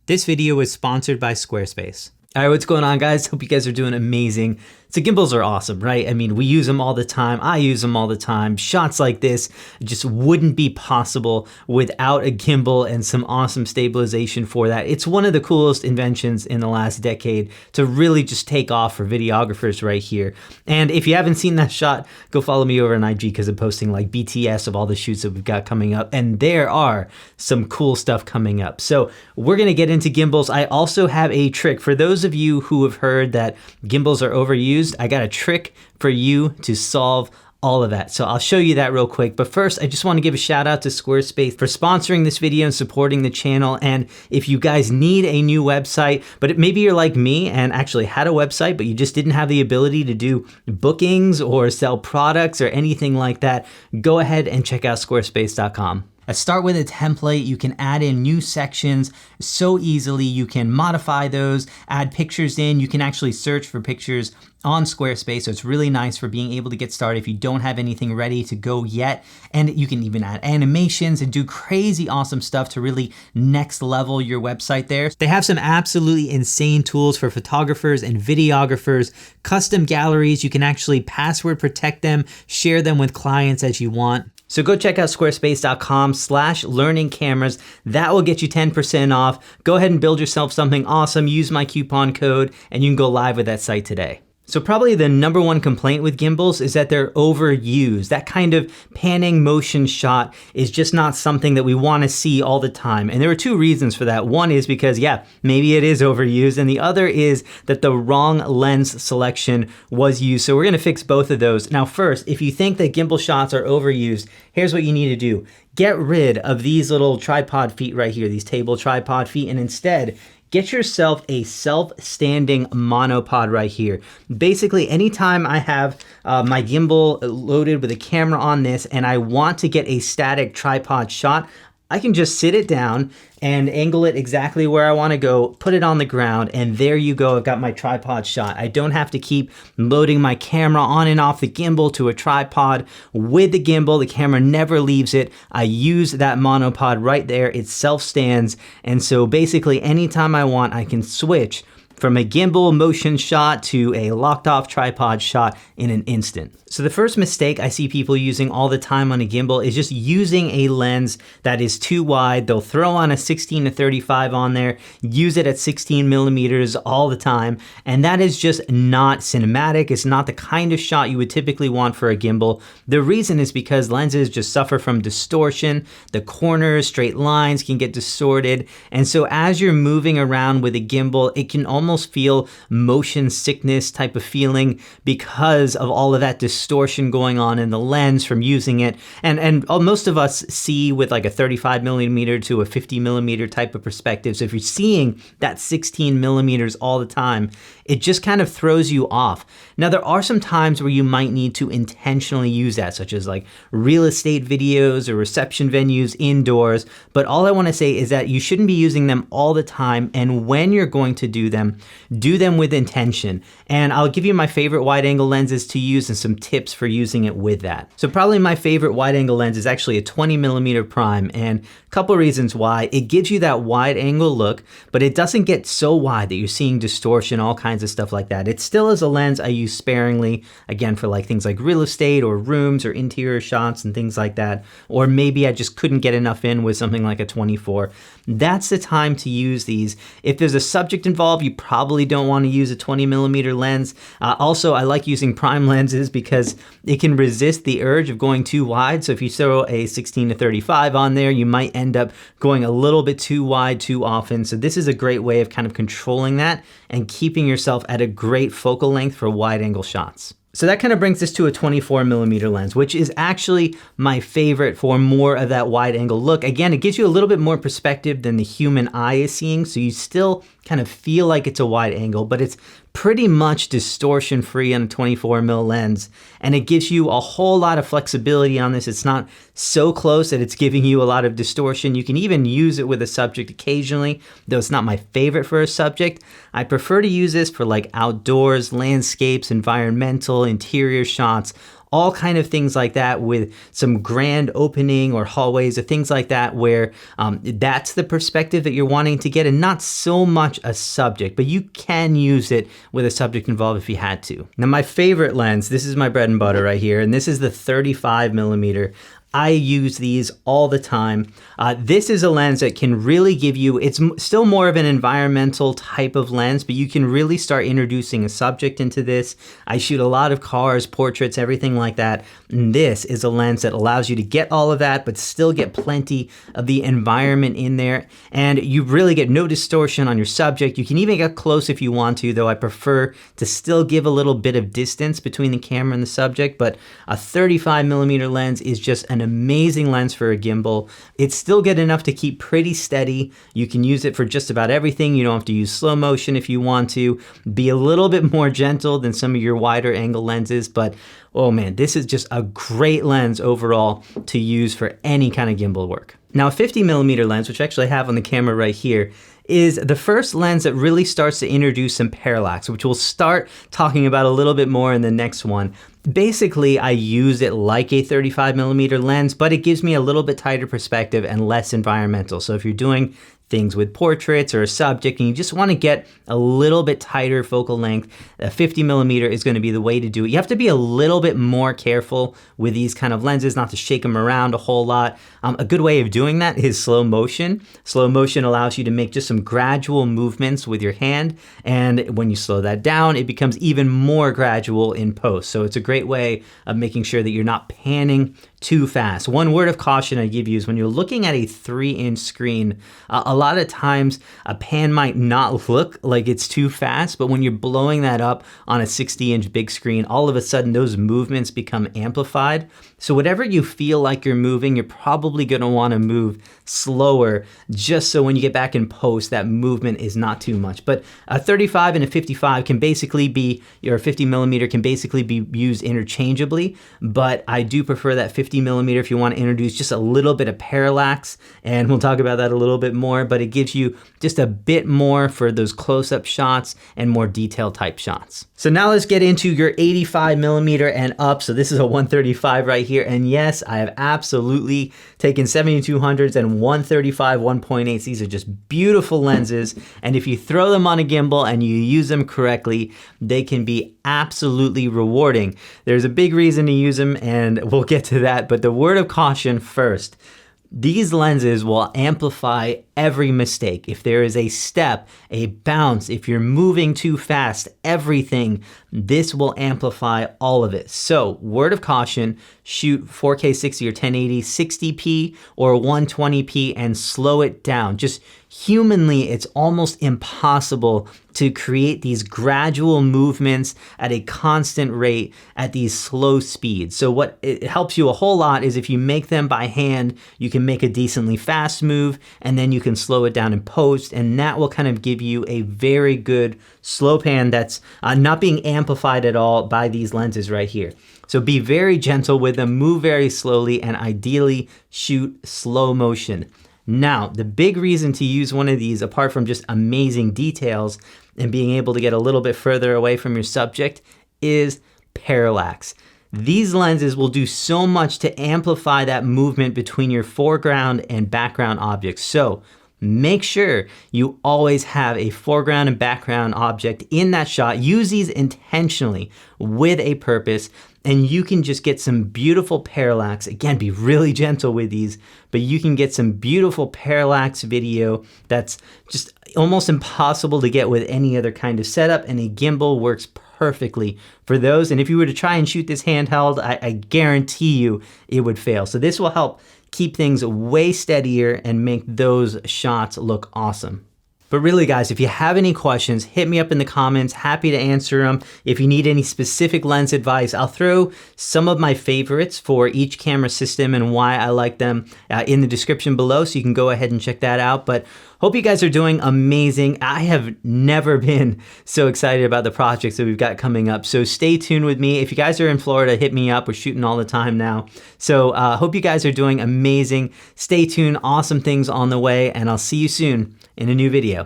This video is sponsored by Squarespace. All right, what's going on, guys? Hope you guys are doing amazing. So gimbals are awesome, right? I mean, we use them all the time. I use them all the time. Shots like this just wouldn't be possible without a gimbal and some awesome stabilization for that. It's one of the coolest inventions in the last decade to really just take off for videographers right here. And if you haven't seen that shot, go follow me over on IG because I'm posting like BTS of all the shoots that we've got coming up. And there are some cool stuff coming up. So we're gonna get into gimbals. I also have a trick for those of you who have heard that gimbals are overused. I got a trick for you to solve all of that. So I'll show you that real quick. But first, I just want to give a shout out to Squarespace for sponsoring this video and supporting the channel. And if you guys need a new website, but maybe you're like me and actually had a website, but you just didn't have the ability to do bookings or sell products or anything like that, go ahead and check out squarespace.com. Let's start with a template. You can add in new sections so easily. You can modify those, add pictures in. You can actually search for pictures on Squarespace. So it's really nice for being able to get started if you don't have anything ready to go yet. And you can even add animations and do crazy awesome stuff to really next level your website there. They have some absolutely insane tools for photographers and videographers, custom galleries. You can actually password protect them, share them with clients as you want. So go check out squarespace.com/learningcameras. That will get you 10% off. Go ahead and build yourself something awesome. Use my coupon code and you can go live with that site today. So probably the number one complaint with gimbals is that they're overused. That kind of panning motion shot is just not something that we want to see all the time. And there are two reasons for that. One is because, yeah, maybe it is overused. And the other is that the wrong lens selection was used. So we're going to fix both of those. Now, first, if you think that gimbal shots are overused, here's what you need to do. Get rid of these little tripod feet right here, these table tripod feet, and instead, get yourself a self-standing monopod right here. Basically, anytime I have my gimbal loaded with a camera on this and I want to get a static tripod shot, I can just sit it down and angle it exactly where I want to go, put it on the ground, and there you go. I've got my tripod shot. I don't have to keep loading my camera on and off the gimbal to a tripod. With the gimbal, the camera never leaves it. I use that monopod right there. It self-stands, and so basically anytime I want, I can switch from a gimbal motion shot to a locked off tripod shot in an instant. So the first mistake I see people using all the time on a gimbal is just using a lens that is too wide. They'll throw on a 16-35 on there, use it at 16 millimeters all the time, and that is just not cinematic. It's not the kind of shot you would typically want for a gimbal. The reason is because lenses just suffer from distortion. The corners, straight lines can get distorted, and so as you're moving around with a gimbal, it can almost feel motion sickness type of feeling because of all of that distortion going on in the lens from using it. And most of us see with like a 35 millimeter to a 50 millimeter type of perspective. So if you're seeing that 16 millimeters all the time, it just kind of throws you off. Now, there are some times where you might need to intentionally use that, such as like real estate videos or reception venues indoors. But all I want to say is that you shouldn't be using them all the time. And when you're going to do them with intention. And I'll give you my favorite wide angle lenses to use and some tips for using it with that. So probably my favorite wide angle lens is actually a 20 millimeter prime, and a couple reasons why. It gives you that wide angle look, but it doesn't get so wide that you're seeing distortion, all kinds of stuff like that. It still is a lens I use sparingly, again, for like things like real estate or rooms or interior shots and things like that. Or maybe I just couldn't get enough in with something like a 24. That's the time to use these. If there's a subject involved, you probably don't want to use a 20 millimeter lens. Also, I like using prime lenses because it can resist the urge of going too wide. So if you throw a 16-35 on there, you might end up going a little bit too wide too often. So this is a great way of kind of controlling that and keeping yourself at a great focal length for wide angle shots. So that kind of brings us to a 24 millimeter lens, which is actually my favorite for more of that wide angle look. Again, it gives you a little bit more perspective than the human eye is seeing. So you still kind of feel like it's a wide angle, but it's pretty much distortion free on a 24 mil lens. And it gives you a whole lot of flexibility on this. It's not so close that it's giving you a lot of distortion. You can even use it with a subject occasionally, though it's not my favorite for a subject. I prefer to use this for like outdoors, landscapes, environmental, interior shots, all kind of things like that with some grand opening or hallways or things like that where that's the perspective that you're wanting to get and not so much a subject, but you can use it with a subject involved if you had to. Now my favorite lens, this is my bread and butter right here, and this is the 35mm. I use these all the time. This is a lens that can really give you, it's still more of an environmental type of lens, but you can really start introducing a subject into this. I shoot a lot of cars, portraits, everything like that. And this is a lens that allows you to get all of that, but still get plenty of the environment in there. And you really get no distortion on your subject. You can even get close if you want to, though I prefer to still give a little bit of distance between the camera and the subject. But a 35mm lens is just an amazing lens for a gimbal. It's still good enough to keep pretty steady. You can use it for just about everything. You don't have to use slow motion if you want to. Be a little bit more gentle than some of your wider angle lenses, but oh man, this is just a great lens overall to use for any kind of gimbal work. Now a 50mm lens, which I actually have on the camera right here, is the first lens that really starts to introduce some parallax, which we'll start talking about a little bit more in the next one. Basically, I use it like a 35mm lens, but it gives me a little bit tighter perspective and less environmental. So if you're doing things with portraits or a subject and you just want to get a little bit tighter focal length, a 50mm is going to be the way to do it. You have to be a little bit more careful with these kind of lenses, not to shake them around a whole lot. A good way of doing that is slow motion. Slow motion allows you to make just some gradual movements with your hand, and when you slow that down, it becomes even more gradual in post. So it's a great way of making sure that you're not panning too fast. One word of caution I give you is when you're looking at a 3-inch screen, a lot of times a pan might not look like it's too fast, but when you're blowing that up on a 60-inch big screen, all of a sudden those movements become amplified. So whatever you feel like you're moving, you're probably going to want to move slower, just so when you get back in post, that movement is not too much. But a 35 and a 55 can basically be, or 50mm can basically be used interchangeably, but I do prefer that 50mm if you want to introduce just a little bit of parallax, and we'll talk about that a little bit more, but it gives you just a bit more for those close-up shots and more detail type shots. So now let's get into your 85mm and up. So this is a 135 right here, and yes, I have absolutely taken 7200s and 135 1.8s. These are just beautiful lenses, and if you throw them on a gimbal and you use them correctly, they can be absolutely rewarding. There's a big reason to use them, and we'll get to that, but the word of caution first. These lenses will amplify every mistake. If there is a step, a bounce, if you're moving too fast, everything, this will amplify all of it. So word of caution, shoot 4K 60 or 1080, 60p or 120p and slow it down. Just humanly, it's almost impossible to create these gradual movements at a constant rate at these slow speeds. So what it helps you a whole lot is if you make them by hand, you can make a decently fast move and then you can slow it down in post, and that will kind of give you a very good slow pan that's not being amplified at all by these lenses right here. So be very gentle with them, move very slowly, and ideally shoot slow motion. Now, the big reason to use one of these, apart from just amazing details and being able to get a little bit further away from your subject, is parallax. These lenses will do so much to amplify that movement between your foreground and background objects. So make sure you always have a foreground and background object in that shot. Use these intentionally with a purpose, and you can just get some beautiful parallax. Again, be really gentle with these, but you can get some beautiful parallax video that's just almost impossible to get with any other kind of setup, and a gimbal works perfectly for those. And if you were to try and shoot this handheld, I guarantee you it would fail. So this will help keep things way steadier and make those shots look awesome. But really guys, if you have any questions, hit me up in the comments, happy to answer them. If you need any specific lens advice, I'll throw some of my favorites for each camera system and why I like them in the description below, so you can go ahead and check that out. But hope you guys are doing amazing. I have never been so excited about the projects that we've got coming up. So stay tuned with me. If you guys are in Florida, hit me up. We're shooting all the time now. So hope you guys are doing amazing. Stay tuned. Awesome things on the way, and I'll see you soon in a new video.